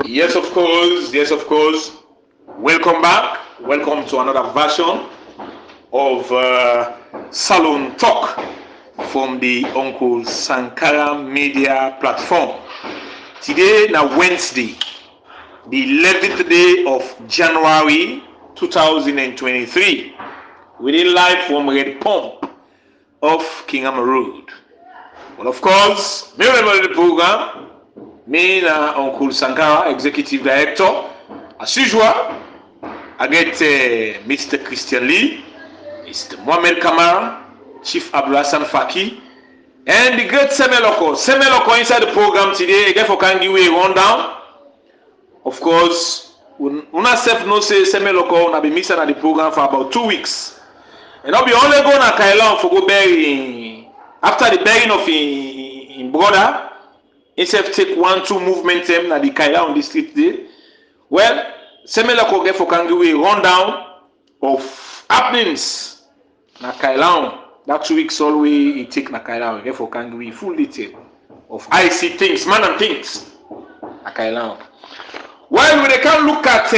Yes, of course. Yes, of course. Welcome back. Welcome to another version of Salon Talk from the Uncle Sankara media platform. Today, now Wednesday, the 11th day of January 2023. We're live from Red Pump of Kingham Road. Well, of course, me remember the program. Me and Uncle Sankara, Executive Director. As usual, I get Mr. Christian Lee, Mr. Mohamed Kamara, Chief Abdulhassan Faki, and the great Semeloko. Semeloko inside the program today, again for can give a rundown. Of course, una self no say Semeloko na be missing at the program for about 2 weeks. And I'll be only going to Kailan for go bury after the burying of in brother. Instead of take 1-2 movement them na the Kailan on the street day. Well, Semeloko get for can give a rundown of happenings na Kailan. That 2 weeks always it take na Kailan. Get for can give full detail of IC things, man and things na Kailan. Well, we can look at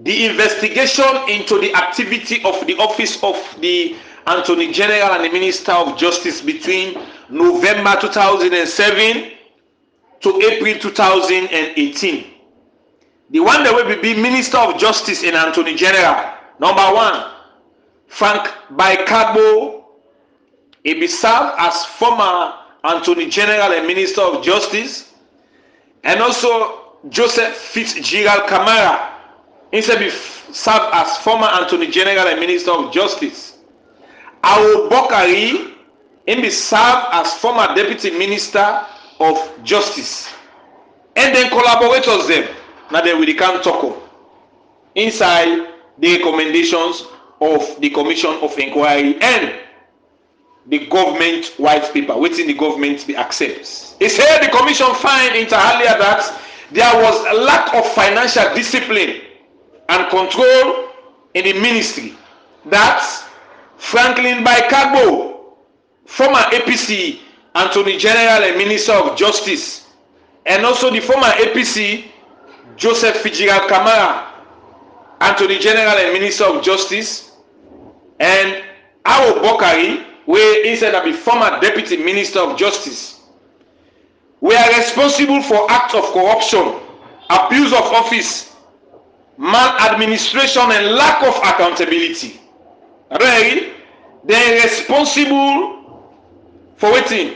the investigation into the activity of the office of the Attorney General and the Minister of Justice between November 2007 to April 2018. The one that will be Minister of Justice and Attorney General. Number one, Frank Baikabo. He be served as former Attorney General and Minister of Justice, and also Joseph Fitzgerald Kamara. Instead be served as former Attorney General and Minister of Justice. Awo Bokari, he be served as former Deputy Minister of Justice. And then collaborators them. Now then we can talk inside the recommendations of the Commission of Inquiry and the government white paper, waiting the government be accepts. It said the commission find inter alia that there was a lack of financial discipline and control in the ministry. That Franklin Baikabo, former APC Attorney General and Minister of Justice, and also the former APC Joseph Fitzgerald Kamara, Attorney General and Minister of Justice, and Awo Bokari, where instead of the former Deputy Minister of Justice, were responsible for acts of corruption, abuse of office, maladministration, and lack of accountability. Right? They are responsible for waiting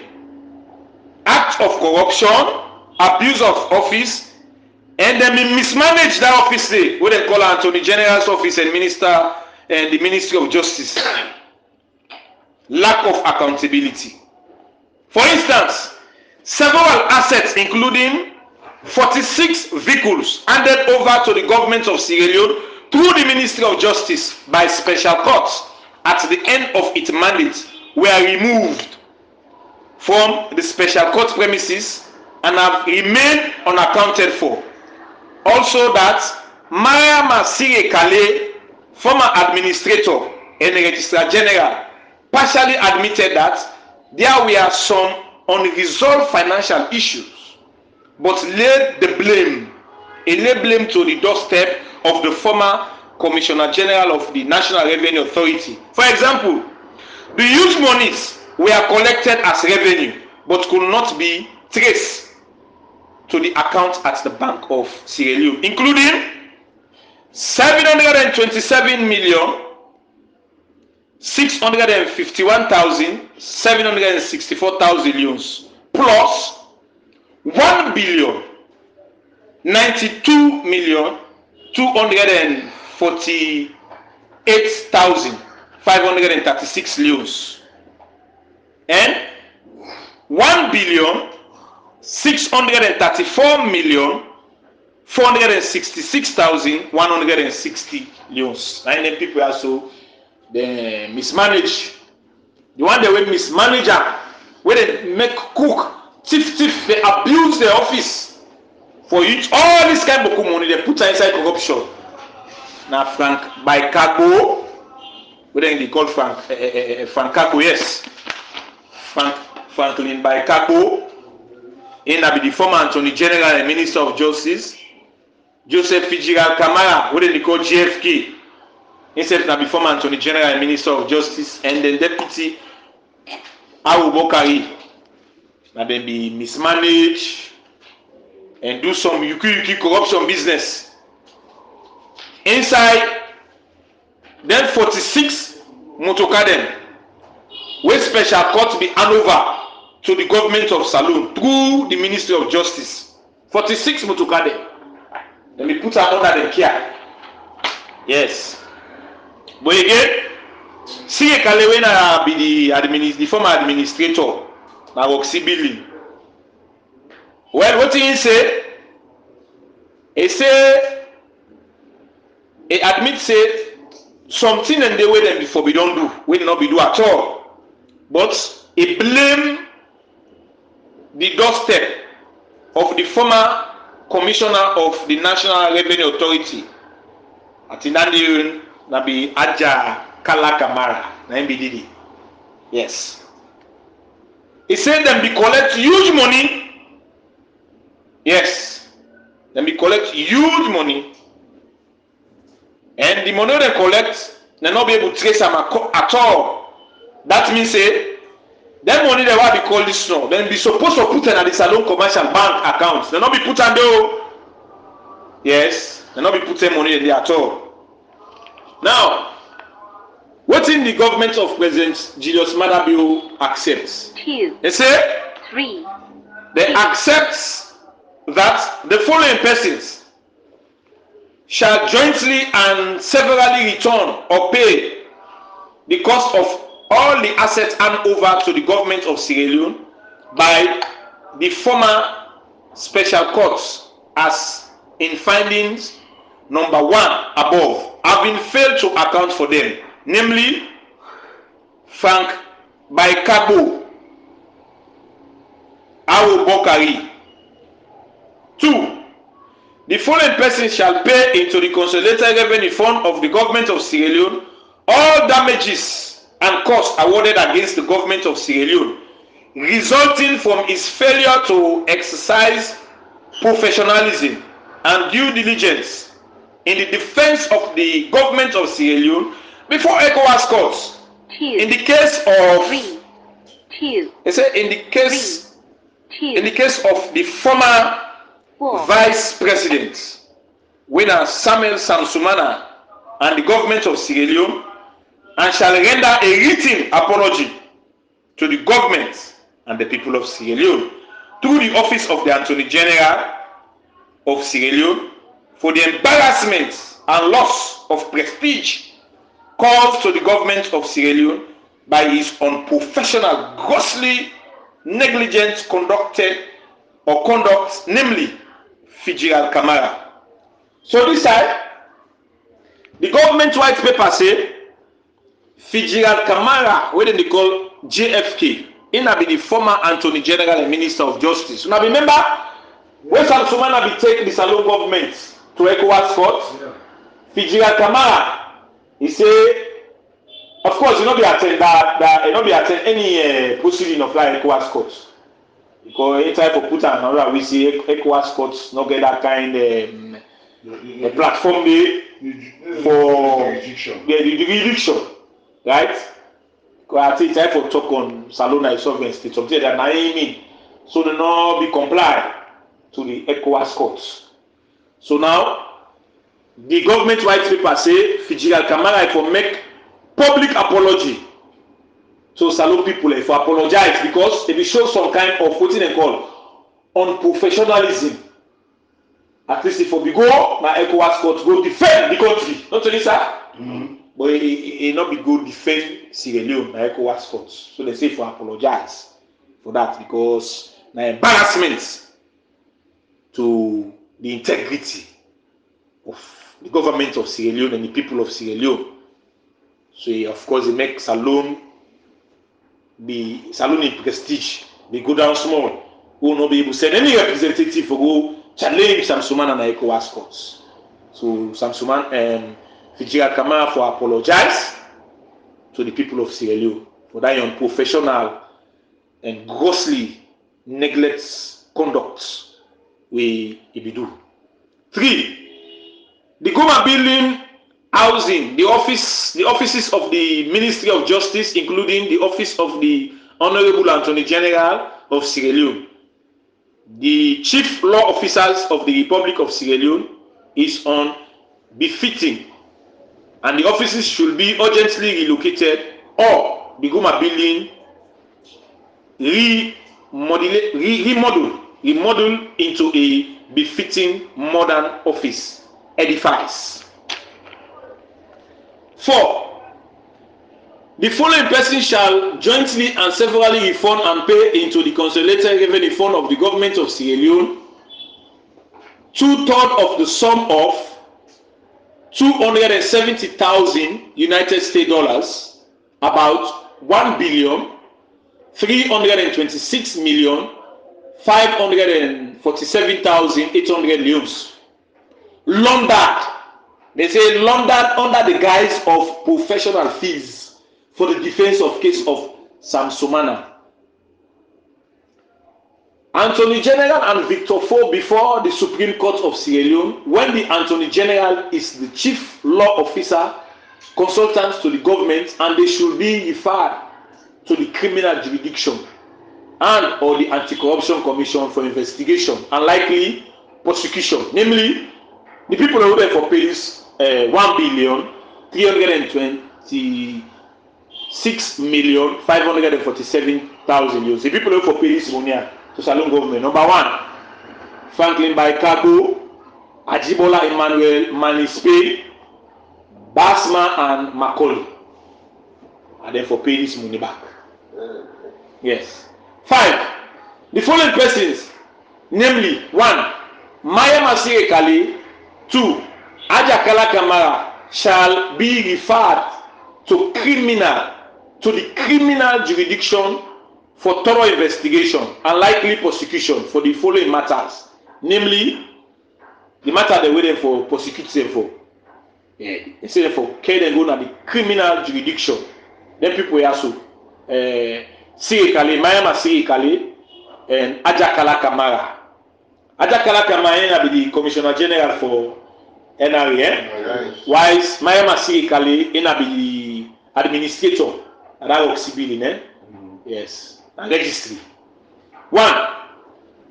acts of corruption, abuse of office, and then mismanage that office, what they call Attorney General's office and Minister and the Ministry of Justice. Lack of accountability. For instance, several assets, including 46 vehicles, handed over to the government of Sierra Leone through the Ministry of Justice by special courts at the end of its mandate, were removed from the special court premises and have remained unaccounted for. Also that Mariam Asire Kale, former administrator and registrar general, partially admitted that there were some unresolved financial issues, but laid blame to the doorstep of the former Commissioner General of the National Revenue Authority. For example, the huge monies were collected as revenue, but could not be traced to the account at the Bank of Sierra Leone, including 727,651,764 leones, plus 1,092,248,536 leones, and 1,634,466,160 leones. And then people also they mismanage. The one they will mismanage, where they make cook, thief, they abuse the office for it. All this kind of money they put inside corruption. Now Frank Baikabo, what they call Frank Kako, yes. Franklin Baikabo, in the former Attorney General and Minister of Justice, Joseph Fitzgerald Kamara, what they call JFK, instead of the former Attorney General and Minister of Justice, and then Deputy Abubakari, that then be mismanage and do some yuki corruption business. Inside, then 46 motokaden, where special court be hand over to the government of Saloon through the Ministry of Justice. 46 motokaden. Let me put under the care. Yes. But again, see a Kalewena be the former administrator, na Roxy Billy. Well, what did he say? He say, he admit say something in the way them before we don't do, we not be do at all. But he blame the doorstep of the former commissioner of the National Revenue Authority at Inandi Nabi Aja Kala Kamara, na MBDD. Yes. He said them be collect huge money. Yes. Them be collect huge money. And the money they collect, they not be able to trace them at all. That means say, that money they want to be called this now. Then be supposed to put in at the Salon commercial bank accounts. They not be put on there. Yes. They not be putting money in there at all. Now, what in the government of President Julius Maada Bio accepts? 2. They say 3. They accept that the following persons shall jointly and severally return or pay the cost of all the assets handed over to the government of Sierra Leone by the former special courts as in findings number 1 above, having failed to account for them, namely Frank Baikabo Abubakari. 2. The following person shall pay into the Consolidated Revenue Fund of the government of Sierra Leone all damages and costs awarded against the government of Sierra Leone resulting from its failure to exercise professionalism and due diligence in the defense of the government of Sierra Leone before Ecowas courts. 2. In the case of 3. 2. they say in the case 2. in the case of the former 4. vice president, winner Samuel Samsumana and the government of Sierra Leone, and shall render a written apology to the government and the people of Sierra Leone through the office of the Attorney General of Sierra Leone for the embarrassment and loss of prestige caused to the government of Sierra Leone by his unprofessional, grossly negligent conduct, namely Fitzgerald Kamara. So this side, the government white paper say Fitzgerald Kamara, what they call JFK, in be the former Attorney General and Minister of Justice. Now remember, when Samsumana be take the Salon government to Ecowas court, Fitzgerald Kamara, he say, of course, you not be attend that you not be attend any proceeding of that Ecowas court. Because any type of put another, we see Ecowas courts not get that kind of platform there for the jurisdiction, right? Because I think type of talk on Salona is sovereignty, something that I mean, so they not be complied to the Ecowas courts. So now, the government white paper say Fitzgerald Kamara for make public apology to Salon people if apologize because they show some kind of what they call unprofessionalism. At least if we go, my Ecowas court go defend the country, not only that, but it not be good defend Sierra Leone, my Ecowas court. So they say for apologize for that because na embarrassment to the integrity of the government of Sierra Leone and the people of Sierra Leone. So of course, it makes Salon in prestige. They go down small. We will not be able to send any representative to go challenge Samsumana and Ecowas courts. So Samsumana and Fitzgerald Kamara for apologize to the people of Sierra Leone for that unprofessional and grossly neglects conduct we do. 3. The government building, housing, the offices of the Ministry of Justice, including the office of the Honorable Attorney General of Sierra Leone. The chief law officers of the Republic of Sierra Leone is on befitting, and the offices should be urgently relocated or the government building remodeled into a befitting modern office edifice. 4. The following persons shall jointly and severally refund and pay into the Consolidated Revenue Fund of the Government of Sierra Leone 2/3 of the sum of 270,000 United States dollars, about 1,326,547,800 leones. Laundered. They say laundered under the guise of professional fees for the defense of case of Samsumana. Attorney General and Victor Fo before the Supreme Court of Sierra Leone, when the Attorney General is the chief law officer, consultant to the government, and they should be referred to the criminal jurisdiction and or the Anti-Corruption Commission for investigation and likely prosecution. Namely, the people who are for pays 1,326,547,000 euros. The people who are for pays money to Salon government. Number 1, Franklin Baikago, Ajibola Emmanuel Manispe, Basma and Macaulay. And then for pay this money back. Yes. 5. The following persons, namely 1. Maya Masire Kale, 2. Ajakala Kamara shall be referred to the criminal jurisdiction for thorough investigation and likely prosecution for the following matters, namely the matter they waiting for prosecuting for. Instead for care and go to the criminal jurisdiction. Then people were also Sire Kale, Mayama Sire Kale, and Ajakala Kamara. Ajakala Kamara will be the Commissioner General for NRA. While Mayama Sire Kale will be the Administrator at Oxybili. Yes, and registry. 1.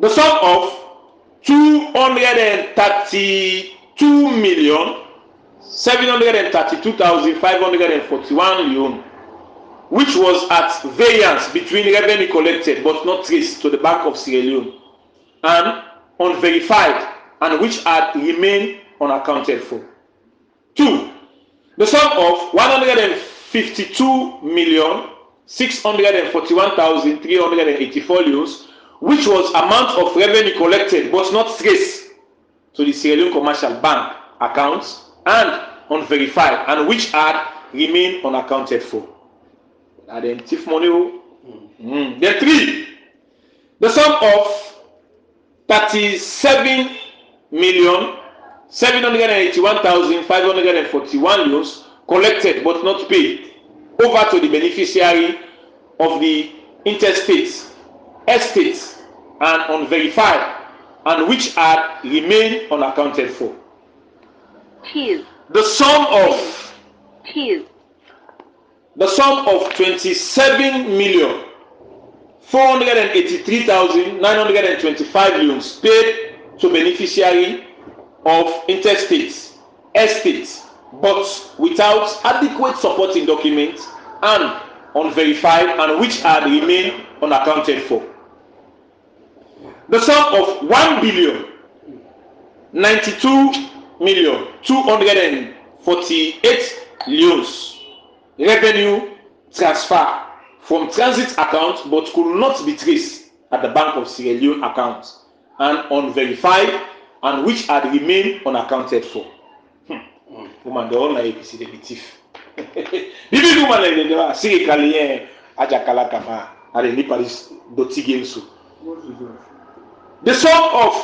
The sum of 232,732,541 leone, which was at variance between revenue collected but not traced to the Bank of Sierra Leone and unverified, and which had remained unaccounted for. 2. The sum of 152,641,384 leones, which was amount of revenue collected but not traced to the Sierra Leone Commercial Bank accounts and unverified, and which had remained unaccounted for. And then thief money. Then 3. The sum of 37,781,541 leones collected but not paid over to the beneficiary of the interstates, estates, and unverified, and which had remained unaccounted for. 2. The sum of 27,483,925 leones paid to beneficiary of interstates, estates, but without adequate supporting documents and unverified, and which had remained unaccounted for. The sum of 1,092,248 leones revenue transfer from transit account but could not be traced at the Bank of Sierra Leone account and unverified, and which had remained unaccounted for. Woman, the whole APC they be thief. Bibi woman like they Sire Kale, Ajakala Kamara, and the Nepalese Dotigensu. The sum of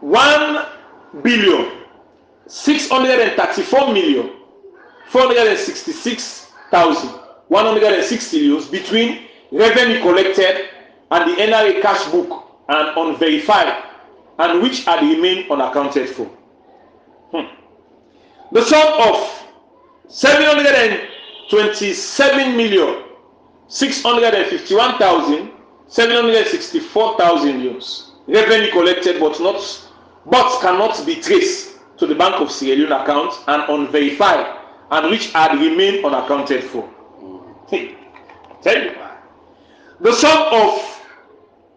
1,634,466,160 leones between revenue collected and the NRA cash book and unverified, and which had remained unaccounted for. The sum of 727,651,764,000 euros revenue collected but cannot be traced to the Bank of Sierra Leone account and unverified, and which had remained unaccounted for. Tell you. The sum of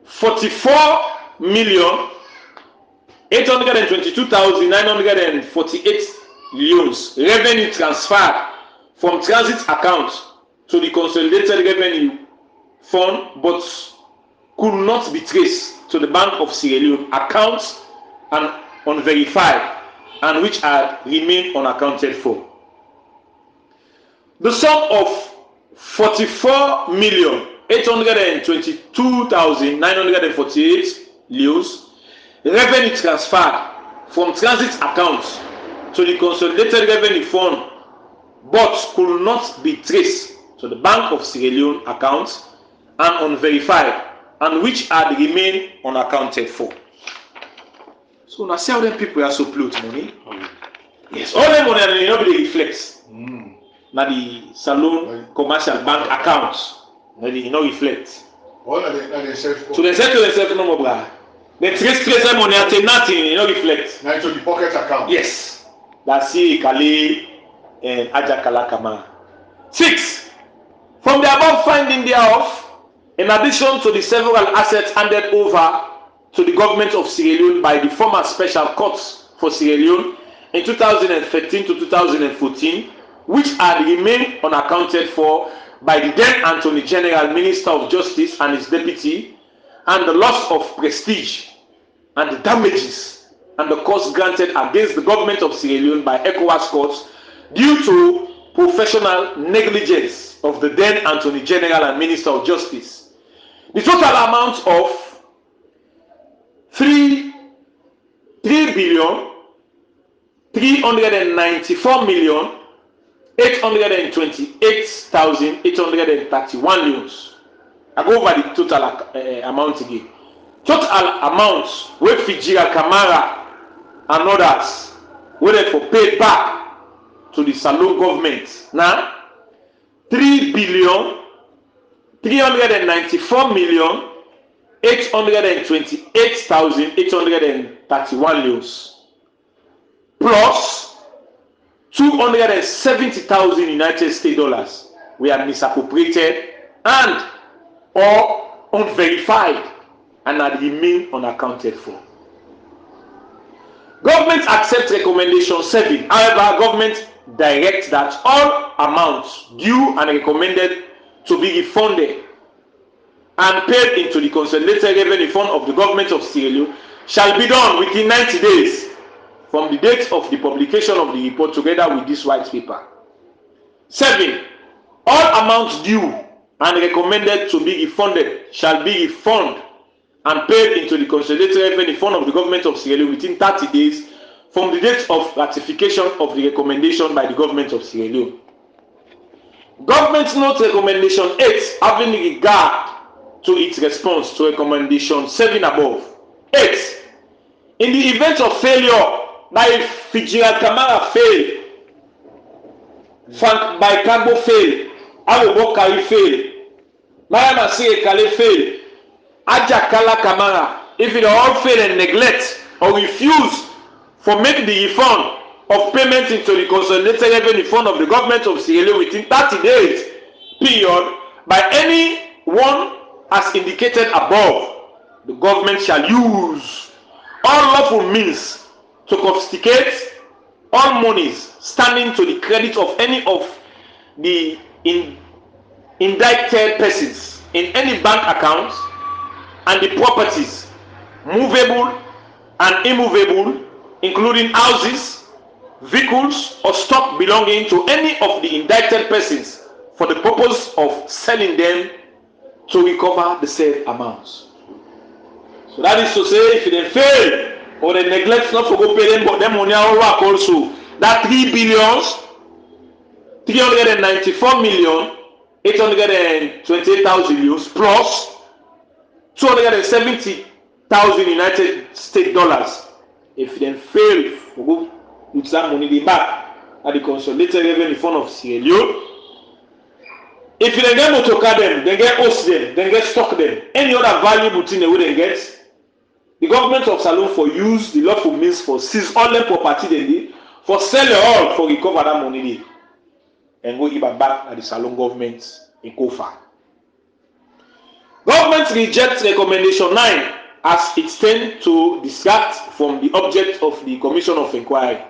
44,822,948 euros revenue transferred from transit account to the consolidated revenue fund but could not be traced to the Bank of Sierra Leone account and unverified, and which had remained unaccounted for. The sum of 44,822,948 euros revenue transferred from transit accounts to the consolidated revenue fund but could not be traced to the Bank of Sierra Leone account and unverified, and which had remained unaccounted for. So now see how them people are so plot money. Yes, all them money and nobody reflects. Now the Salon commercial bank accounts, they no reflect. All of them self. So they say to themselves, no more blah. They trace money and nothing, you know, reflect. Now into the pocket account. Yes. That's Kale and Fitzgerald Kamara. 6. From the above finding thereof, in addition to the several assets handed over to the government of Sierra Leone by the former special courts for Sierra Leone in 2013 to 2014, which had remained unaccounted for by the then Attorney General, Minister of Justice and his deputy, and the loss of prestige and the damages and the costs granted against the government of Sierra Leone by Ecowas courts due to professional negligence of the then Attorney General and Minister of Justice. The total amount of 3,394,828,831 euros. I go over the total amount again. Total amount with Fitzgerald Kamara and others were for paid back to the Salon government. Now, 3,394,828,831 euros, plus 270,000 United States dollars were misappropriated and or unverified and had remained unaccounted for. Government accepts recommendation 7. However, government directs that all amounts due and recommended to be refunded and paid into the consolidated revenue fund of the government of Sierra Leone shall be done within 90 days from the date of the publication of the report together with this white paper. 7. All amounts due and recommended to be refunded shall be refunded and paid into the consolidated revenue fund of the government of Sierra Leone within 30 days from the date of ratification of the recommendation by the government of Sierra Leone. Government note recommendation 8 having regard to its response to recommendation 7 above. 8. In the event of failure, by Fitzgerald Kamara fail, by Kabo fail, Abubakari fail, Mariam Kale fail, Ajakala Kamara, if it all fail and neglect or refuse for make the refund of payment into the consolidated revenue fund of the government of Sierra Leone within 30 days period by any one as indicated above, the government shall use all lawful means to confiscate all monies standing to the credit of any of the indicted persons in any bank accounts and the properties movable and immovable, including houses, vehicles or stock belonging to any of the indicted persons for the purpose of selling them to recover the said amounts. So that is to say, if they fail or they neglect not to go pay them, but them money all work also. That 3,394,828,000 euros plus 270,000 United States dollars. If they fail to go with that money back at the consolidated revenue fund of Sierra Leone, if they get motor car them, they get host them, they get stock them, any other valuable thing they would get, the government of Salone for use the lawful means for seize all the property they need, for sell it all for recover that money and go give it back at the Salone government in Kofa. Government rejects recommendation 9 as it tends to distract from the object of the Commission of Inquiry.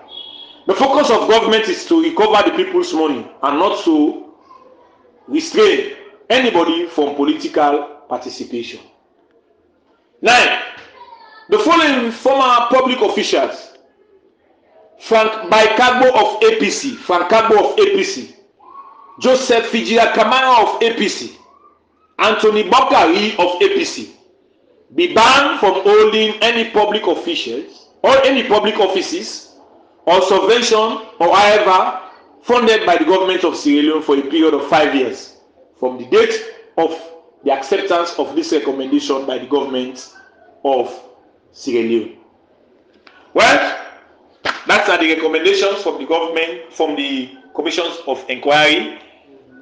The focus of government is to recover the people's money and not to restrain anybody from political participation. 9. The following former public officials: Frank Kagbo of APC, Joseph Fitzgerald Kamara of APC, Anthony Bokari of APC, be banned from holding any public officials or any public offices or subvention or however funded by the government of Sierra Leone for a period of 5 years from the date of the acceptance of this recommendation by the government of Sierra Leone. Well, that's are the recommendations from the government, from the commissions of inquiry,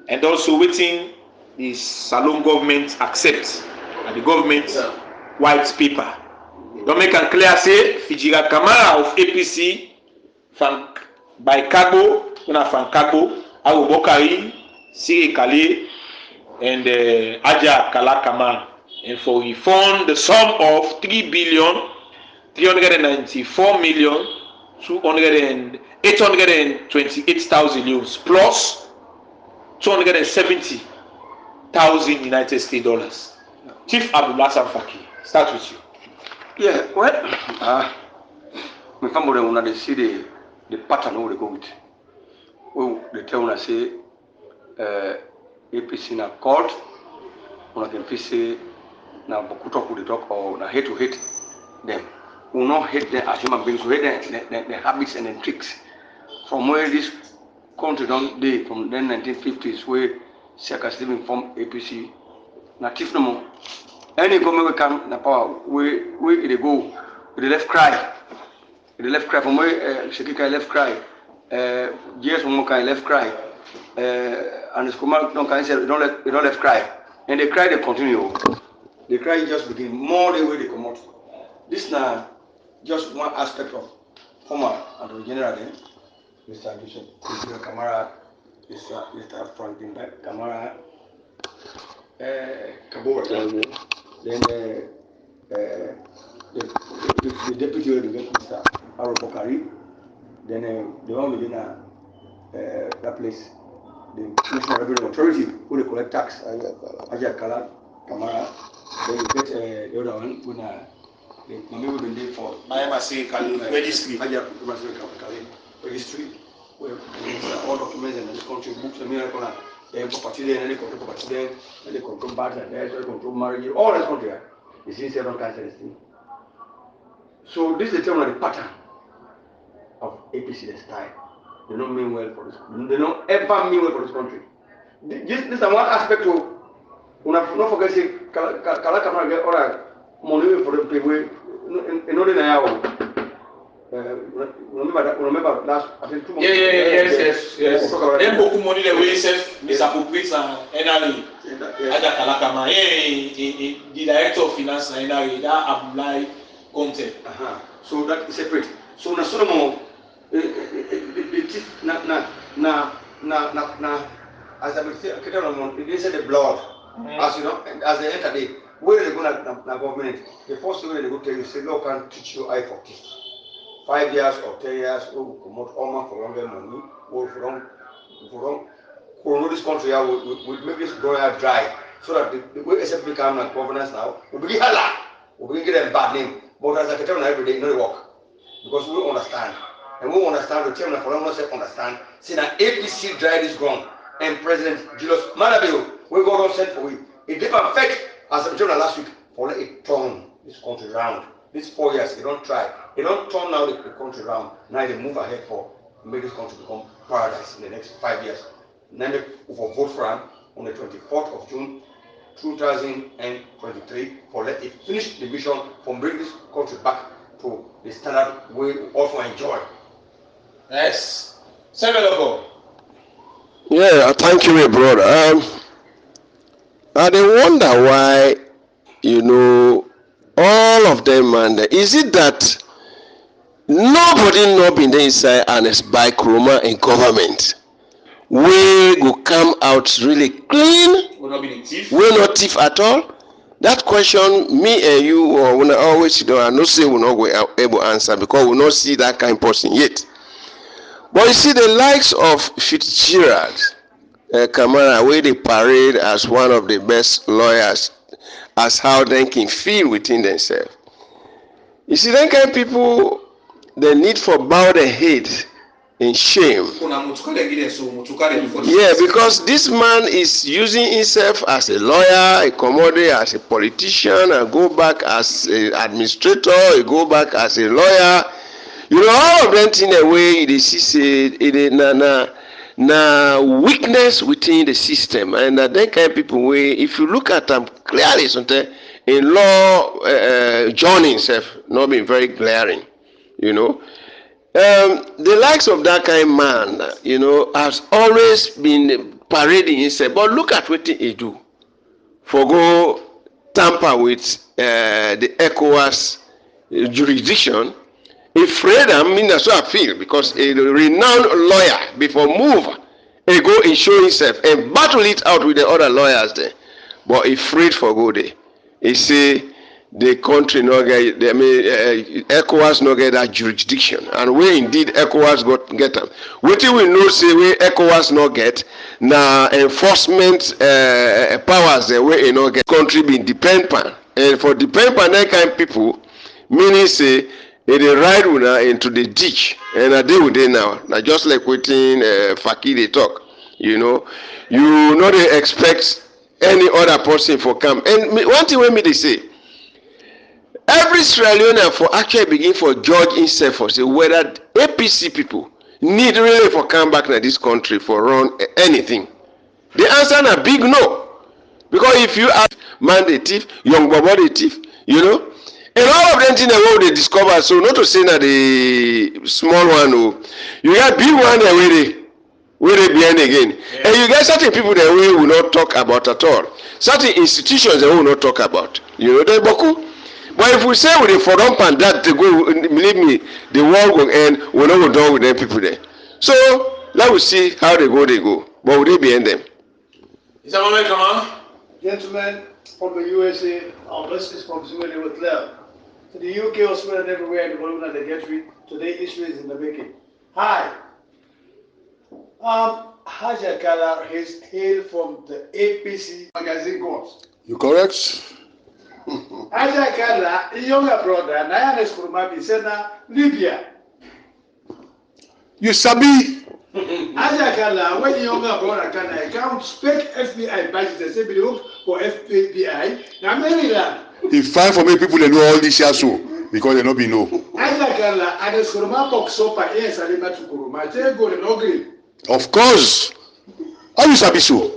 and also waiting the Salone government accepts and the government white paper. Don't make it clear say Fitzgerald Kamara of APC, Frank Kagbo, Abu Bokari, Siri Kale, and Aja Kalakama, and for refund the sum of 3,394,828,000 euros plus 270,000 United States dollars. Chief Abdullah Faki, start with you. Yeah, well, my family when they see the pattern of the go with. Well, they tell us say APC na court, when they can say na bokuto who they talk or na hate to hate them. We will not hate them as human beings. We hate the habits and the tricks from where this country don't day from the 1950s where circus living from APC. Na tif no more. Any government we come na power where they go with the left cry. The left cry from where Shekika left cry, GS Momoka left cry, and the Skumal don't say don't left cry, and they cry they continue. The cry just begin more the way they come out. This now just one aspect of former and general then, Mr. Fitzgerald Kamara, Mr. Franklin Kamara, Kabor, then the deputy Mr. Aro Bokari, then the one within that place, the National Revenue Authority, who they collect tax, Aja Kamara, then you get the other one, when the money will be there for registry, registry, where all documents and the country books and miracle, they property there, and they control property there, and they control bags and they control marriage, all that country. You see several kinds of things. So this is the term of the pattern of APC this time. They don't mean well for this. They don't ever mean well for this country. This is one aspect of. Don't forget say Kalakama get all right money for the people. In order now. Remember last I think 2 months. Yes. Then beaucoup money the way self misappropriate NRA. Aja Kalakama, the director of finance NRA that apply content. So that is separate. So na Solomon as I say, they say the blood. As you know, as they enter the where they go na government, the first thing they go tell you say, "Look, can teach you eye for teeth. 5 years or 10 years, we will come out all for longer money, or for this country, we make this ground dry, so that the way except become like governance now, we bring hala, we bring them bad name. But as I can tell you every day, no work, because we understand, and we understand. The chairman for long say understand. See that APC dry this ground, and President Julius Malabio, we go on send for it. It didn't fact as I told last week for let it turn this country round. These 4 years, they don't try. They don't turn now the country around. Now they move ahead for make this country become paradise in the next 5 years. Then they will vote for him on the 24th of June 2023 for let it finish the mission from bring this country back to the standard we also enjoy. Yes. Several. Yeah, thank you, my brother. I dey wonder why, all of them, and is it that nobody not been there inside and is by Kuroma in government? We go come out really clean? Will not be the thief. We not thief at all? That question, me and you, or when I always I no say we not go able to answer because we not see that kind of person yet. But you see the likes of Fitzgerald Kamara, where they parade as one of the best lawyers, as how they can feel within themselves. You see, that kind of people, the need for bow their head in shame. Yeah, because this man is using himself as a lawyer, a commodity, as a politician, and go back as an administrator, he go back as a lawyer. All of them in a way, they see na weakness within the system, and that kind of people way, if you look at them clearly, in law joining himself not being very glaring, the likes of that kind of man, has always been parading himself. But look at what he do for go tamper with the Ecowas jurisdiction. Afraid that's what I feel, because a renowned lawyer before move, he go and show himself and battle it out with the other lawyers there. But afraid for go there. He say the country no get, ECOWAS no get that jurisdiction, and we indeed ECOWAS get them. What we know say we ECOWAS no get na enforcement powers the way you no get country being depend pan, and for depend pan that kind of people, meaning say they ride into the ditch, and I deal with it now. Now just like waiting Fakir they talk, you know they expect any other person for come. And one thing when me they say, every Sierra Leonean for actually begin for judge himself for say whether APC people need really for come back to this country for run anything. The answer is a big no, because if you ask man the thief, young bobo the thief, and all of them things that they discover. So not to say that the small one, you got big one there where they behind again, yeah. And you get certain people that we will not talk about at all. Certain institutions that we will not talk about. They boku. But if we say with the forum and that they go, believe me, the world will end. We're not done with them people there. So let us see how they go. But will they be in them? Is that moment, come on? Gentlemen from the USA, our listeners from Zulu with love. To the UK, Australia, and everywhere in the world that they get to today, Israel is in the making. Hi. Haja Kala is hailed from the APC magazine course. You correct? Haja Kala, a younger brother, Nayanes Kurumabi, said Libya. You sabi? Haja Kala, when the younger brother can account fake FBI badges, they say, look for FBI. Now, Maryland. It's fine for many people to know all this here so, because they not be know. Ajagala, and the Kuruma box up and yes, I never to Kuruma. They go to agree. Of course. How you sabi so?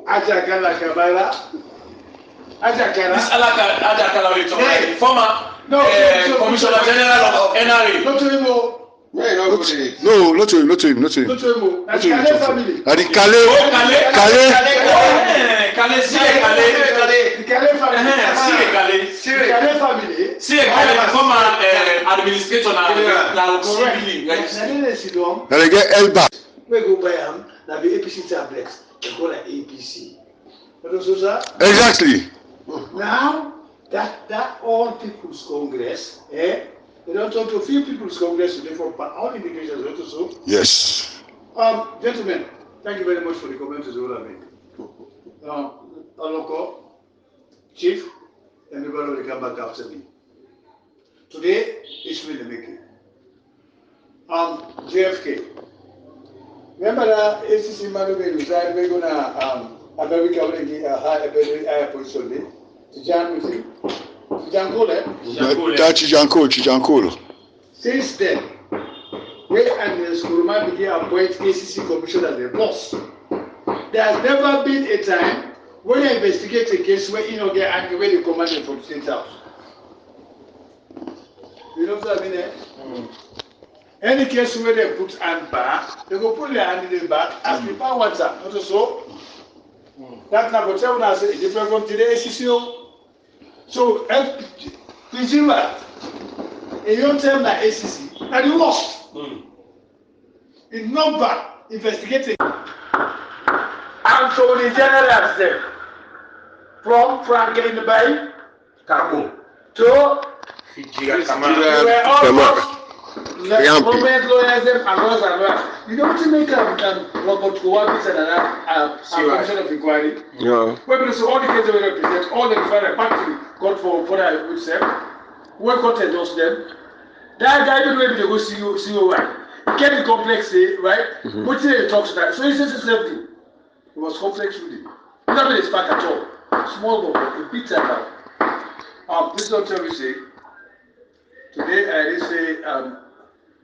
Ajagala Kabala. Ajagala. This Ajagala will former Commissioner General of NRA. Not to him. No, not to him. Not to him. And Calais family. And the Calais family. Former administrator now. And they get Elba. We go by him. Now the APC tablets. They go like APC. Exactly. Now that all People's Congress, they don't talk to a few People's Congress today for all indications also. Yes. Gentlemen, thank you very much for the comments as well. Aloko, Chief, everybody will come back after me. Today, it's really making. JFK. Remember that ACC Manuel resigned, we're going to America will get a higher position there. Tijan with him. Chijankol. Since then, we and the Skuruma began appoint ACC Commissioner as the boss. There has never been a time when you investigate a case where you know get angry when you command them from State House. You know what I mean? Any case where they put hand back, they go put their hand in the back as the power water. Not so. That's not what I say. Different from today, ACCO. So, presume that in your term like ACC, and you lost. It's not bad investigating. And so the general has said, from Franklin Bay to Fitzgerald we were Kamara. almost government lawyers and lawyers. You don't make Robert Kowaki said a commission of inquiry. Yeah. When so all the cases we represent, all the referral back to the court for further with them. When court endorsed them, that guy don't maybe they go see you right. He kept the complex say, right? But he talks that. So he says himself too. It was complex with him. He doesn't really spark at all. Small but a bit now. This doctor will say, today I did say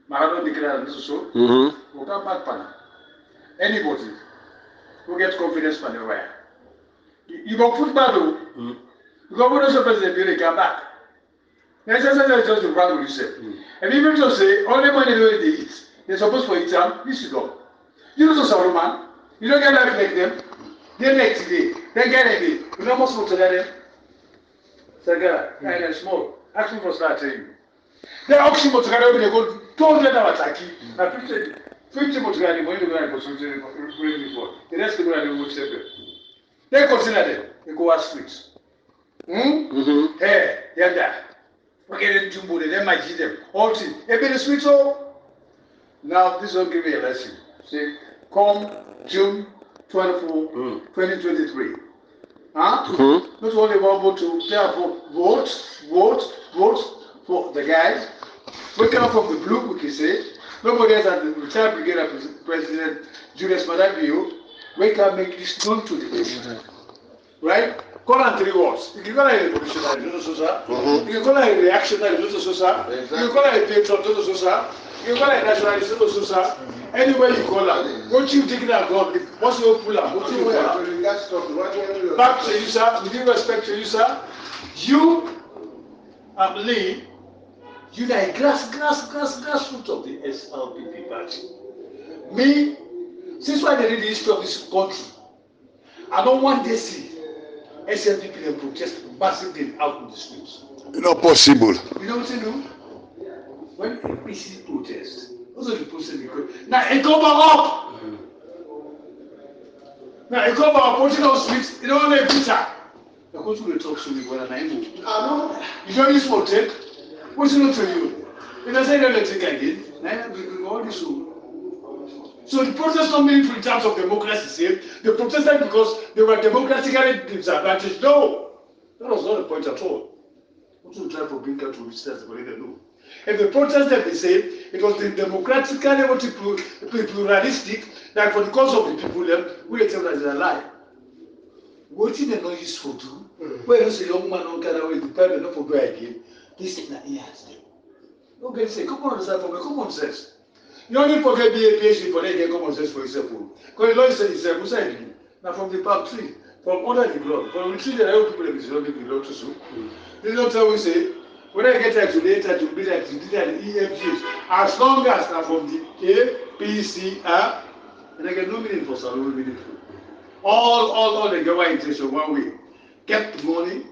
Maladministration this so. We come back panel. Anybody who gets confidence from the wire. You go put battle. You go put us president they come back. That's just the brand with yourself. And even to say only money they eat, they're supposed to eat them, this is go. You know so man. You don't get life like them. They next day, they get a day. You know most of them. Sankara, and small. Ask me for start telling you. They auction mo together they go 200 hours attacking. Na 50 mo together mo you go for something before. The rest go and go separate. They consider them Ecowas streets. Hey, yeah. Okay, then jumbo they might give them. All thing. They be the streets all. Now this will give me a lesson. See, come June 24, 2023. Not only one vote to therefore vote for the guys. We come from the blue, we can say. Nobody else at the retired brigadier president Julius Madabio. We can make this known to the nation. Right? Call on 3 words. You can call it a revolutionary, you can call it a reactionary, you can call it a patriot, you can call it a nationalist, anywhere you call it. What you taking out God, what's your pull up? What you wear? Back to you, sir. With due respect to you, sir. You, Lee, you are a grassroots of the SLPP party. Me, since when they read the history of this country, I don't want to see SLPP them protest massively out in the streets. Not possible. You know what they do? When APC protest, those are the process because now it cover up. Now it cover up, putting on streets, you don't want to Peter. The coach will talk to me when I know. You don't use for take. What's it not to you? It doesn't let take again. All this so the protest not meaningful in terms of democracy. They protested because they were democratically disadvantaged. No, that was not the point at all. What you try for bring out to which that's what they know. If they protested, they said it was the democratically pluralistic that for the cause of the people, we tell that they are lie. What in the no useful to? Where is a young man on Canada the parent not for go again? This is not here. Okay, say, come on, sir, for me, common sense. You only forget the PhD for they get common sense for yourself. Because the law said it's a good now from the palm tree, from under the ground, from the tree that all people have belong to so. They don't always say, when I get to later to be like to do that EFGs, as long as now from the APCR, and I get no meaning for salary meaningful. All the government intention one way. Get the money,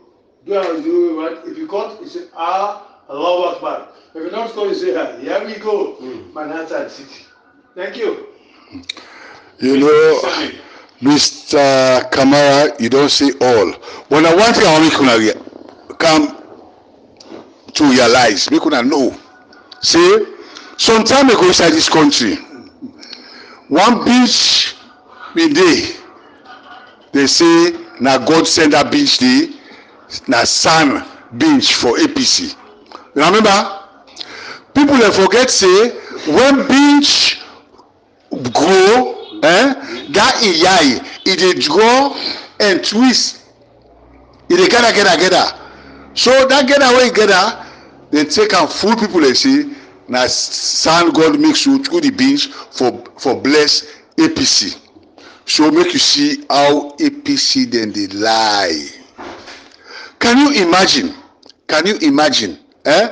do as you want. If you cut, you say, Allah Akbar. If you not call, you say, here we go, Manhattan City. Thank you. You know, Mr. Kamara, you don't say all. But I want you to come to realize, make una know. See, some time ago inside this country, one beach in day, they say, na God send that beach day, na sand beach for APC. You remember? People they forget say when beach grow, that iyai, it dey draw and twist. It dey gather. So that gather, they take and fool people they say, na sand God mix you through the beach for bless APC. So make you see how APC then they lie. Can you imagine? A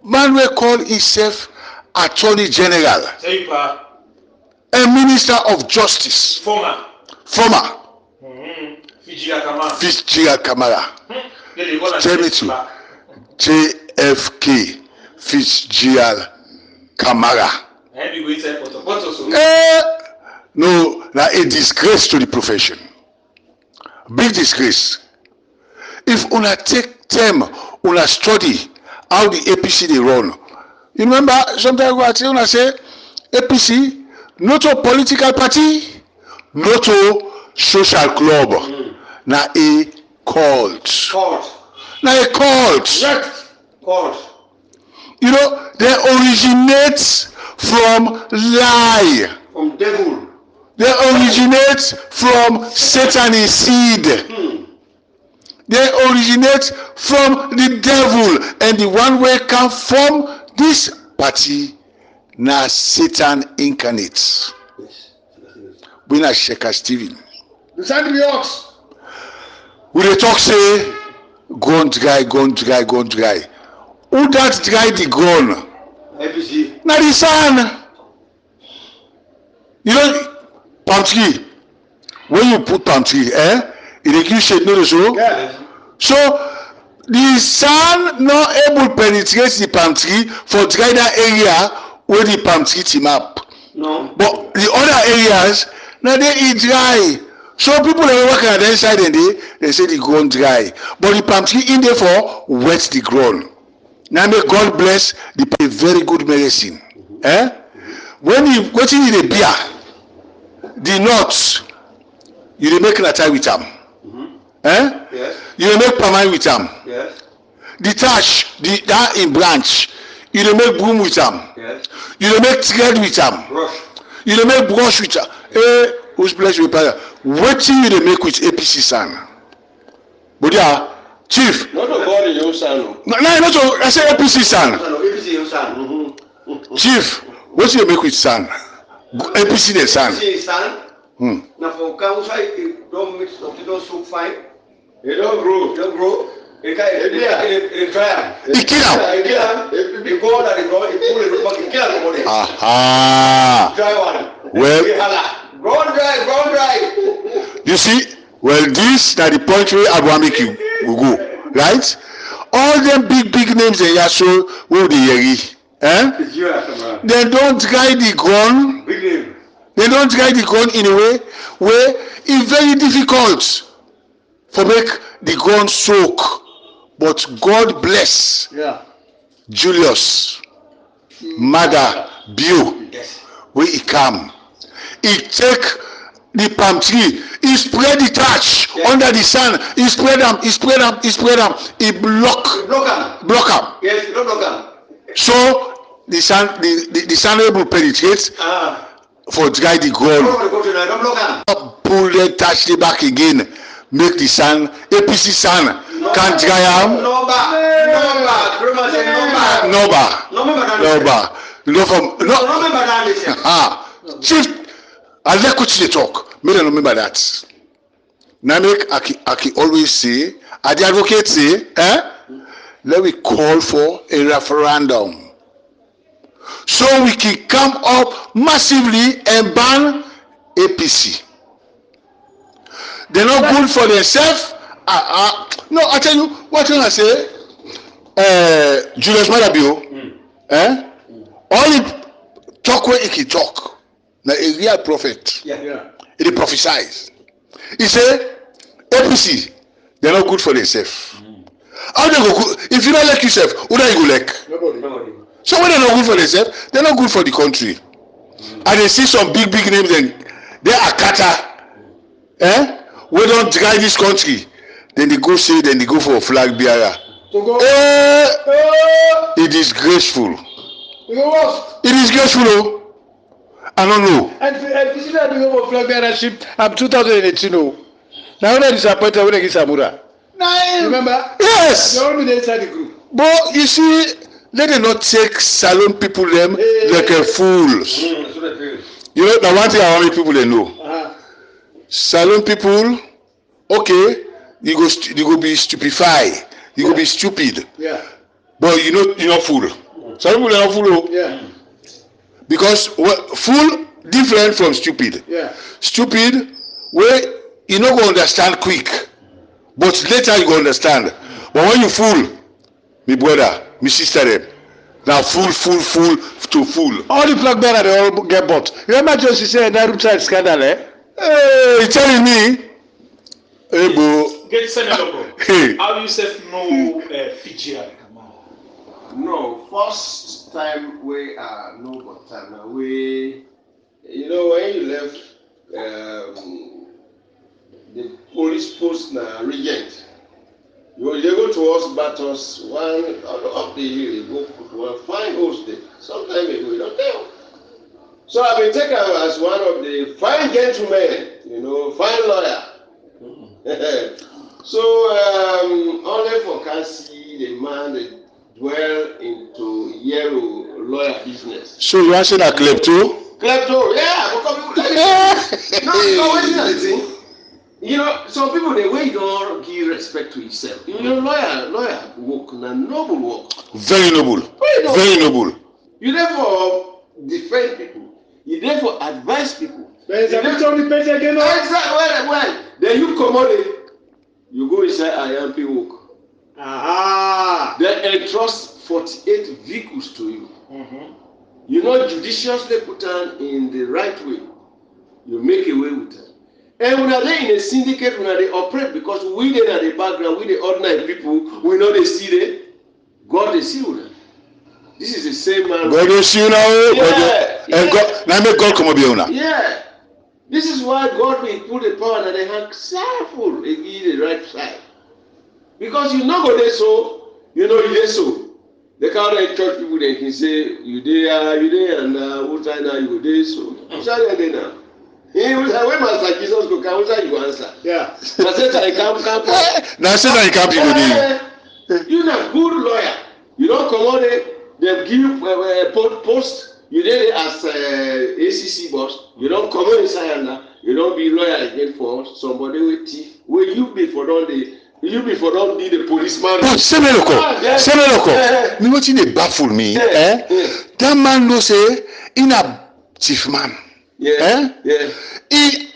man will call himself Attorney General, a Minister of Justice, former. Fitzgerald Kamara. Tell me to JFK Fitzgerald Kamara. No, now a disgrace to the profession. Big disgrace. If una take time, una study how the APC they run. You remember sometimes ago I tell una say APC not a political party, not a social club. Now a cult. Now a cult. You know, they originate from lie. From devil. They originate from Satan's seed. They originate from the devil, and the one way come from this party na Satan incarnate. We na Sheikh Stephen. Listen to ox. We dey talk say gun dry. Who that dry the gun? APC. Na the sun. You know, palm tree. When you put palm tree, it dey give shade, no so. Yeah. So the sun not able to penetrate the palm tree for dry that area where the palm tree team up. No. But the other areas now they dry. So people that work on the inside and they say the ground dry. But the palm tree in there for wet the ground. Now may God bless the very good medicine. When you go to the beer, the nuts, you dey make natai with them. Yes. You dey make palmine with them. Yes. The thatch, that in branch, you dey make broom with them. Yes. You dey make thread with them. Brush. You dey make brush with them. Who's blessed with power? What thing you dey make with APC son? But yeah, chief. Not a God in your son. No, not to, I say APC son. No, APC your son. Chief, what you make with son? APC the son. APC son. Now for council, it don't mix up, it don't so fine. It don't grow. It can't. It dry. It kill him. It go out and it pull it back. It kill him. Aha. Dry one. Well, ground dry. you see, well, this na the point where I want make you go, right? All them big names in Yaso will the yeri, They don't dry the gun. Big name. They don't dry the gun in a way where it's very difficult for make the gun soak. But God bless Julius, Mother, Bio, where he come. He take the palm tree, he spread the thatch under the sun, he spread them, he block them. Yes, you don't block them. So the sun able to penetrate for dry the ground. Pull the touch the back again, make the sun, APC sun can't dry am. No bar. Chief, I like what you talk. Me don't remember that. Namek Aki always say, the advocate say, let me call for a referendum. So we can come up massively and ban APC. They're not good for themselves. No, I tell you, what can I say? Julius Madabio, all the talk where he can talk. Now a real prophet. He prophesies. He say, APC, they're not good for themselves. How they go good? If you don't like yourself, who do you go like? Nobody. So when they're not good for themselves, they're not good for the country. And they see some big names and they are kata. We don't drive this country. Then they go for a flag bearer. It is graceful. It is graceful. I don't know. And this is not the flag bearership. I'm 2018. Now when I disappointed when I get Samura. Remember? Yes. They all been inside the group. But you see, let them not take salon people them like a fools. You know, the one thing I want people to know. Salon people, okay, you go be stupefied, you go be stupid. Yeah. But you're not fool. Some people are not fool. Yeah. Because fool different from stupid. Yeah. Stupid, where you not go understand quick, but later you go understand. But when you fool, me brother, me sister them, now fool to fool. All the plug bearer they all get bought. You remember just say that roadside scandal, eh? Hey, you telling me? Hey, bro. Get Senegal. Hey. How you say no Fitzgerald Kamara? No, first time we no but time we, you know, when you left the police post na regent, you go to us battles one up the hill, you go put one fine host there. Sometime ago, you don't tell. So I've been taken as one of the fine gentlemen, you know, fine lawyer. So only for can see the man that dwell into yellow lawyer business. So you are saying a klepto? Klepto, yeah. No, anything. You know, some people the way you don't give respect to yourself. You know, lawyer work na noble work. Very noble. Very noble. You therefore defend people. You therefore advise people. There's a picture of the page again. Exactly. Well, then you come on it. You go inside IMP work. Aha. They entrust 48 vehicles to you. Mm-hmm. You not judiciously put them in the right way. You make away with them. And when they in a syndicate, when they operate, because we did at the background, we the ordinary people, we know they see them. God they see them. This is the same man. God will see you now. Yeah. And God, now make God come up here now. Yeah. This is why God will put the power that they have careful and give the right side. Because you know go there so, you know you there so. They can't let church people they can say you there and what time now you go there so. Who's there now? When Master Jesus go come, who's you answer? Yeah. Now Satan come. Now Satan you can't be good in. You na good lawyer. You don't come on there. They give you post. You did it as ACC boss. You don't come inside and you don't be lawyer again for somebody with thief. Where you be for don't be the policeman. But Semeloko, me what in baffle me, That man no say in a thief man. Yeah. He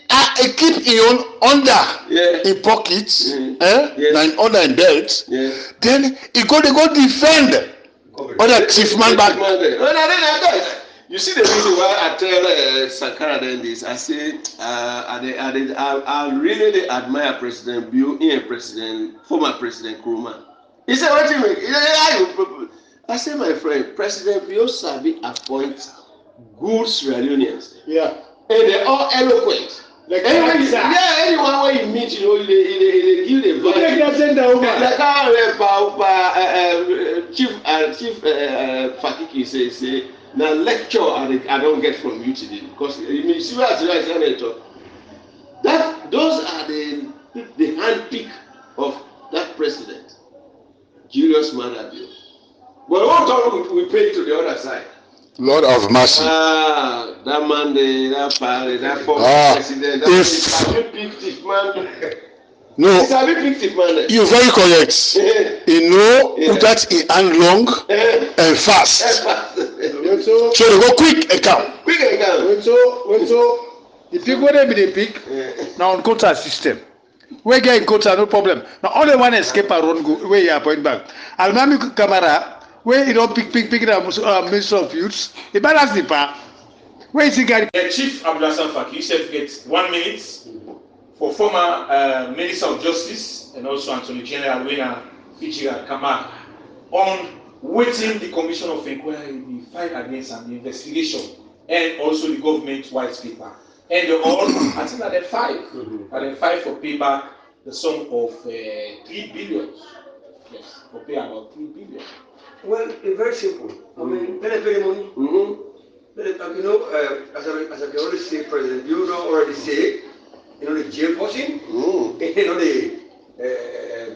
keep him on under in pockets, under in belt. Yeah. Then he go defend other thief man back. You see the reason why I tell Sankara then this. I say I really admire President Bill and former President Nkrumah. He said, "What do you mean?" I say, my friend, President Bill Sabi appoint good Sierra Leoneans. Yeah. And they're all eloquent. Like anyone where you meet, you know, they give the value. Like how Chief Fakiki say, now lecture I don't get from you today because you see what I talk. Those are the handpick of that president, Julius Maladministration. But what time we pay to the other side? Lord of mercy. That man, that former president, that big man. No, it's a big man. You're very correct. You know that he hand long and fast. So they go quick and come. So the people they be the pick now on quota system. We get in quota no problem. Now only one escape around go where you are point back. Almami Kamara. Where you don't pick the Minister of Youth, the balance the part. Where is the guy? Chief Abdulhassan Faki, you said get 1 minute for former Minister of Justice and also Attorney General winner Fitzgerald Kamara on waiting the Commission of Inquiry, the fight against and the investigation, and also the government white paper. And they all, I think that they fight for payback the sum of 3 billion. Yes, for pay about 3 billion. Well, it's very simple. I mean, very money. You know, as I can already say, President, you know already say, you know, the jail person, you know, the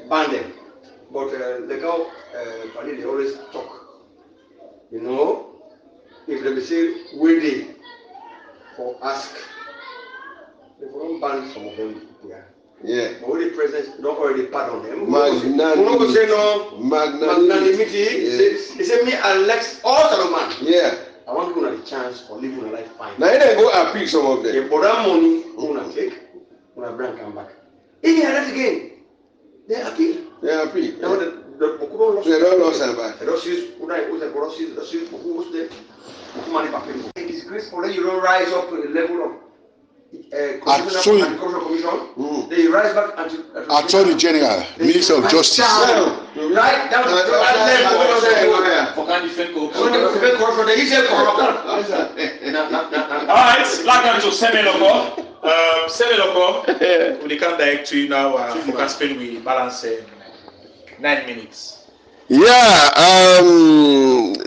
ban them. But like how they always talk. You know, if they say, where they for ask. They don't ban some of them. Yeah. But when the president don't already pardon them. Magnanimity. Say no. Magnanimity. He said me elect all Solomon. Yeah. I want to have a chance for living a life fine. Now they go appeal some of them. They borrow money, gonna take, gonna bring come back. If they are that again, they appeal. They appeal. Now the they don't lose them back. They don't use who's there. Money back. It is graceful that you don't rise up to the level of Agricultural Commission. They rise back Attorney General, Minister of Justice. Right down to that level. For can defend corruption. So they defend corruption. They easily corrupt. All right, like on to Semeloko. We can direct to you now. We can spend we balance 9 minutes. Yeah,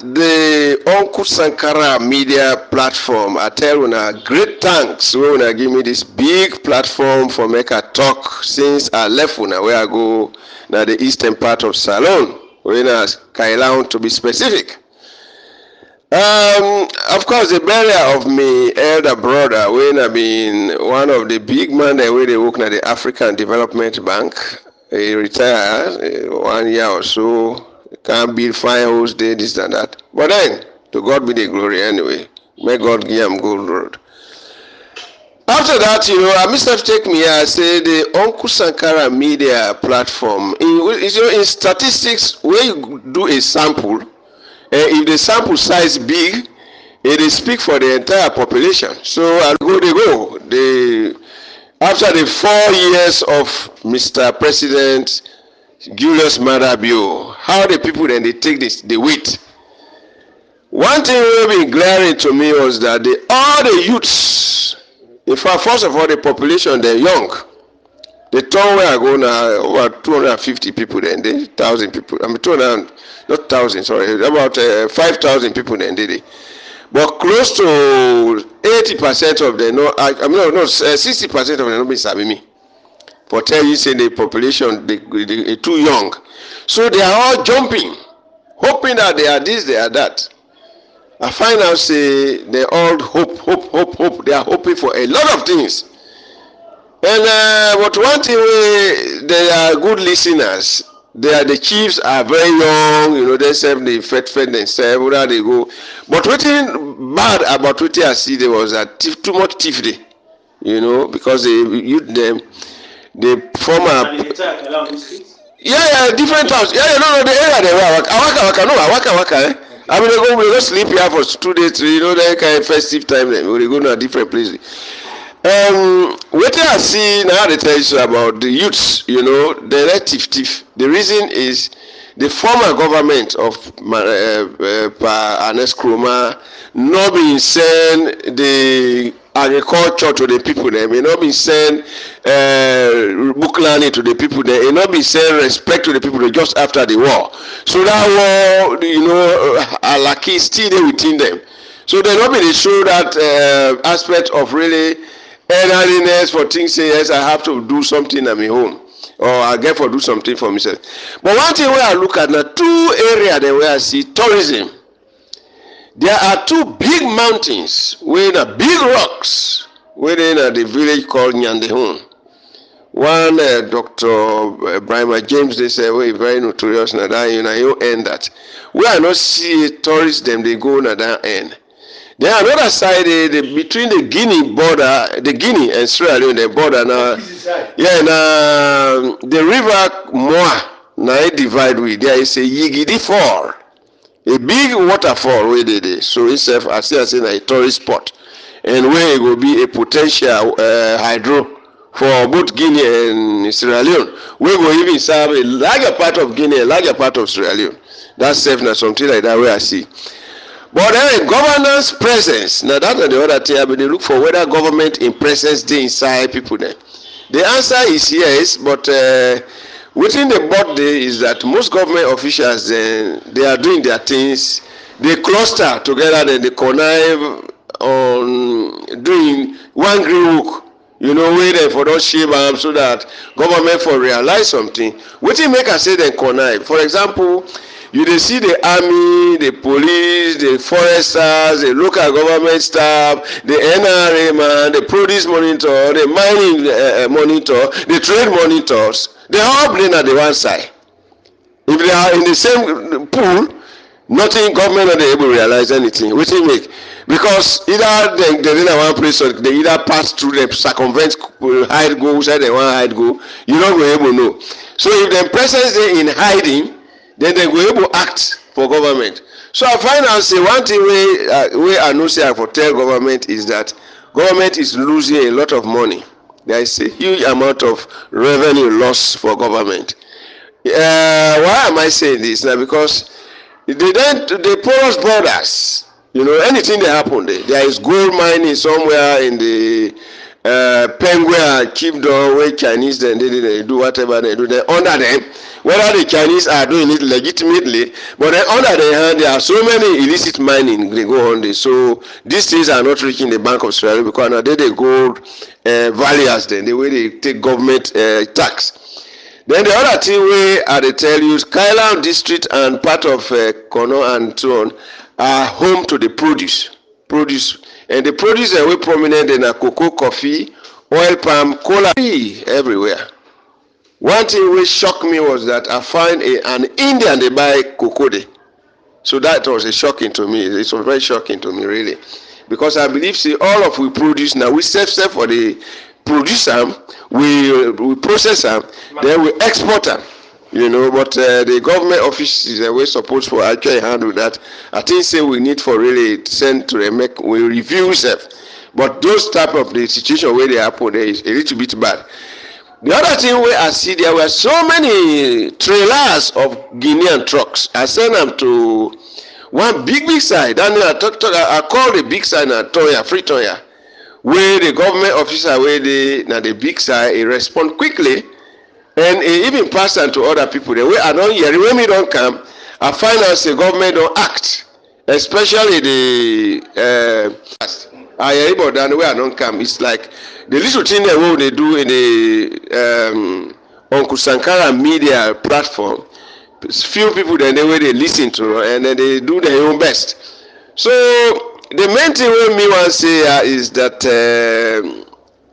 the Uncle Sankara media platform, I tell you great thanks when you give me this big platform for make a talk since I left when where I go now the eastern part of Salon, when I Kailaun to be specific. Of course, the burial of me elder brother when I been one of the big men that where they work at the African Development Bank. He retired 1 year or so. Can't build fine house there, this and that. But then, to God be the glory anyway. May God give him good road. After that, I myself take me, I say the Uncle Sankara media platform. In statistics, when you do a sample, if the sample size big, it speak for the entire population. So they go. After the 4 years of Mr. President Julius Madabio, how the people then they take this, they wait. One thing really been glaring to me was that all the youths, in fact, first of all, the population, they're young. The town where I go now, over 250 people then, 1,000 people. 200, not 1,000, sorry, about 5,000 people then did it. But close to 80% of them, 60% of them don't be sabi me. For 10 years in the population, they too young. So they are all jumping, hoping that they are this, they are that. I find out say they all hope. They are hoping for a lot of things. And but one thing they are good listeners. The chiefs are very young, they serve the fed themselves, where they go. But what bad about what I see there was that too much thief there, because the former different towns. The area they were Awaka. I mean we go sleep here for 2 days, that kind of festive time then we go to a different place. What I see now they tell you about the youths, they let thief. The reason is the former government of Anes Kroma not being send the agriculture to the people there, may not be send book learning to the people there, may not be send respect to the people there just after the war. So that war, Alaki still there within them. So they not be show that aspect of really elderliness for things say yes, I have to do something at my home. Or I get for do something for myself. But one thing where I look at now, 2 areas there where I see tourism. There are 2 big mountains with big rocks within the village called Nyandehun. One Dr. Brahma James, they say, very notorious na that you end that. Where I not see tourists them they go na that end. Then another side, between the Guinea border, the Guinea and Sierra Leone, the border now. The river Moa, now it divide with. There is a Yigidi Fall, a big waterfall where they did. So itself, I say a tourist spot, and where it will be a potential hydro for both Guinea and Sierra Leone. We will even serve a larger part of Guinea, a larger part of Sierra Leone. That's safe now, something like that where I see. But then governance presence, now that and the other thing, they look for whether government in presence they inside people there. The answer is yes, but within the board there is that most government officials they are doing their things, they cluster together, then they connive on doing one green work, waiting for those shape so that government for realize something. What make us say then connive? For example, you dey see the army, the police, the foresters, the local government staff, the NRA man, the produce monitor, the mining monitor, the trade monitors. They all blame at the one side. If they are in the same pool, nothing, government not able to realize anything. What do you make? Because either they in one place or they either pass through the circumvent hide go, say they want hide go, you don't go able to know. So if the presence they in hiding, then they go able to act for government. So I find out say one thing where I know say I for tell government is that government is losing a lot of money. There is a huge amount of revenue loss for government. Why am I saying this? Now because they porous borders. You know, anything that happen there is gold mining somewhere in the Penguin Kingdom where Chinese then they do whatever they do. Then under them, whether the Chinese are doing it legitimately, but then under their hand there are so many illicit mining they go on there. So these things are not reaching the Bank of Australia because now they gold values then the way they take government tax. Then the other thing where they tell you, Kailan district and part of Kono and so on are home to the produce, and the produce are very prominent in cocoa, coffee, oil palm, cola, everywhere. One thing which shocked me was that I find an Indian they buy cocoa there. So that was shocking to me. It was very shocking to me really, because I believe see all of we produce now we save for the produce them, we process them, then we export them. You know, but the government offices are supposed to actually handle that. I think say we need for really send to them, we review stuff. But those type of the situation where they happen there is a little bit bad. The other thing where I see there were so many trailers of Guinean trucks. I sent them to one big side, and I call the big side Toya, Free Toya, where the government officer where they now the big side respond quickly. And even pass on to other people. The way I don't hear, when we don't come, I find out the government don't act, especially the I hear about that the way I don't come. It's like the little thing that they do in the Uncle Sankara media platform. Few people then the way they listen to and then they do their own best. So the main thing we me want to say is that.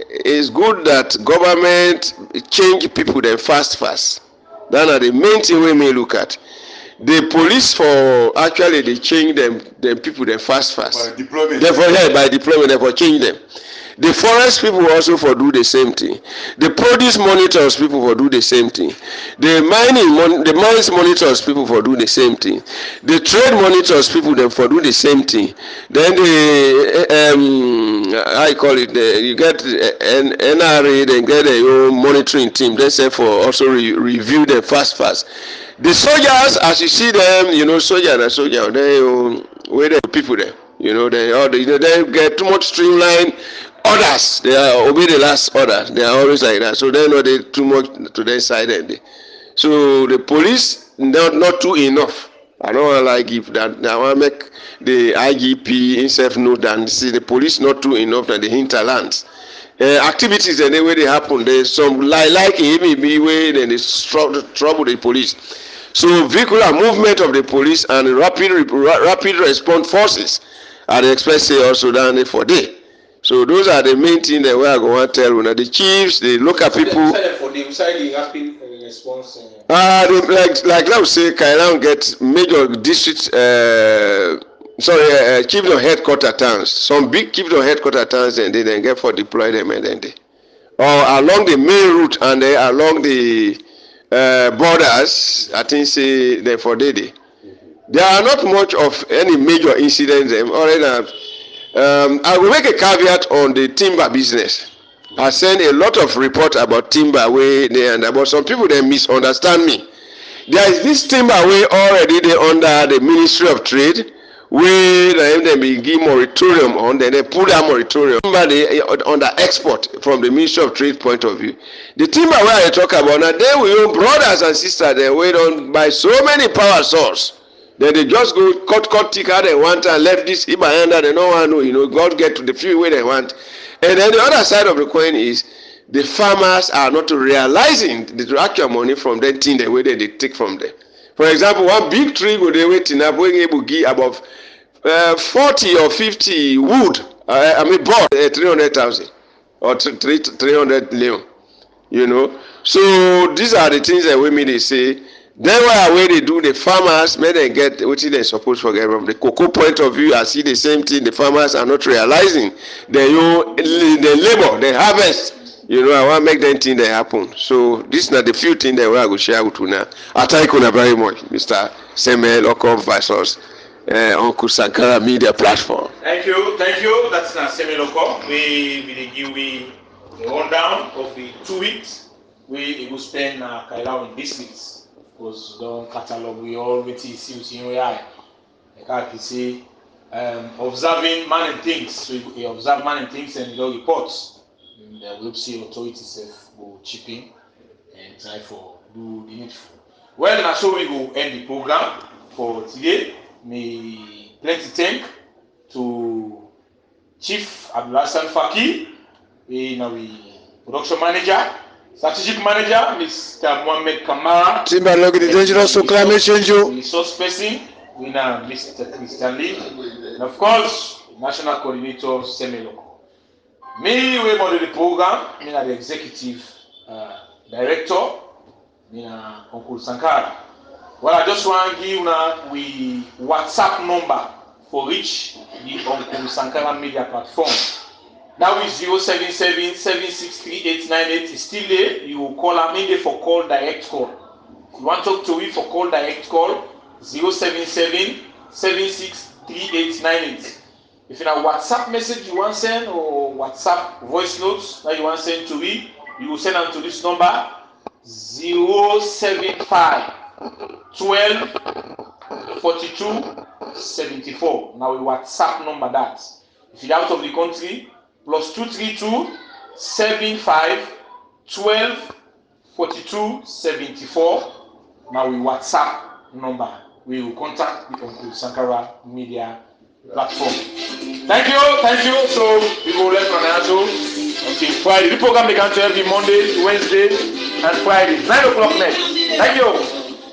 It's good that government change people then fast. That are the main thing we may look at. The police for actually they change them people then fast. By deployment. By deployment, therefore change them. The forest people also for do the same thing. The produce monitors people for do the same thing. The mines monitors people for do the same thing. The trade monitors people then for do the same thing. Then the I call it you get NRA, then get a monitoring team. They say for also review them fast. The soldiers, as you see them, you know, soldier, they where the people there, you know, they get too much streamlined. Others, they are obey the last order. They are always like that. So they know they too much to their side. So the police not too enough. I don't want to like if that. I want to make the IGP himself know that see the police not too enough than the hinterlands. Activities and the way they happen. There's some like even be way then they trouble the police. So vehicular movement of the police and rapid response forces are the express also down there for day. So those are the main things that we are going to tell you. The chiefs, the local people. For the rapid response. Like let's say, Kailan get major district. Chiefs of headquarter towns. Some big chiefs of headquarter towns, and they then get for deploy them, and then they, or along the main route and they along the borders. I think say they for day. There are not much of any major incidents. I will make a caveat on the timber business. I send a lot of reports about timber way there and about some people they misunderstand me. There is this timber way already they under the Ministry of Trade where they be give moratorium on, then they put that moratorium timber they under export from the Ministry of Trade point of view. The timber where I talk about now, they will brothers and sisters they wait on by so many power source. Then they just go cut thicker they want and left this behind that they don't want to, you know, God get to the few way they want. And then the other side of the coin is the farmers are not realizing the actual money from that thing the way they take from them. For example, one big tree go dey waiting up when able give above 40 or 50 wood. I mean, bought 300,000 or 300 Leone. You know, so these are the things that women they say. Then where they do the farmers, may they get what they supposed to get from the cocoa point of view. I see the same thing. The farmers are not realizing the labor, the harvest. You know, I want to make them think they happen. So this is not the few things that we are going to share with you now. I thank you very much, Mr. Samuel Okom versus Uncle Sankara Media Platform. Thank you. That's Samuel Okom. We give a rundown of the 2 weeks we will spend Kaila in districts. Because don't catalog we already see where I can say observing man things. So you observe man things and you reports. And we'll see authorities go chip in and try for do the needful. Well, now so we will end the program for today. Me plenty thank to Chief Abdulhassan Faki, we production manager. Strategic Manager, Mr. Mohamed Kamara. Timberlake, the dangerous to climate change. Resource person, Mr. Christian Lee. And of course, National Coordinator, Semeloko. Me, we model the program, me the Executive Director, me Uncle Sankara. Well, I just want to give we WhatsApp number for reach the Uncle Sankara Media Platform. Now is 077-763-898 is still there. You will call her mainly for call direct call. If you want to talk to me for call direct call, 077-763-898. If you have WhatsApp message you want to send or WhatsApp voice notes that you want to send to me, you will send them to this number 075 12 42 74. Now we WhatsApp number that. If you're out of the country, plus 232 75 12 42 74. Now we WhatsApp number. We will contact the Uncle Sankara Media Platform. Thank you. So we go left on Nazo until Friday. The program began to every Monday, Wednesday, and Friday, 9 o'clock next. Thank you.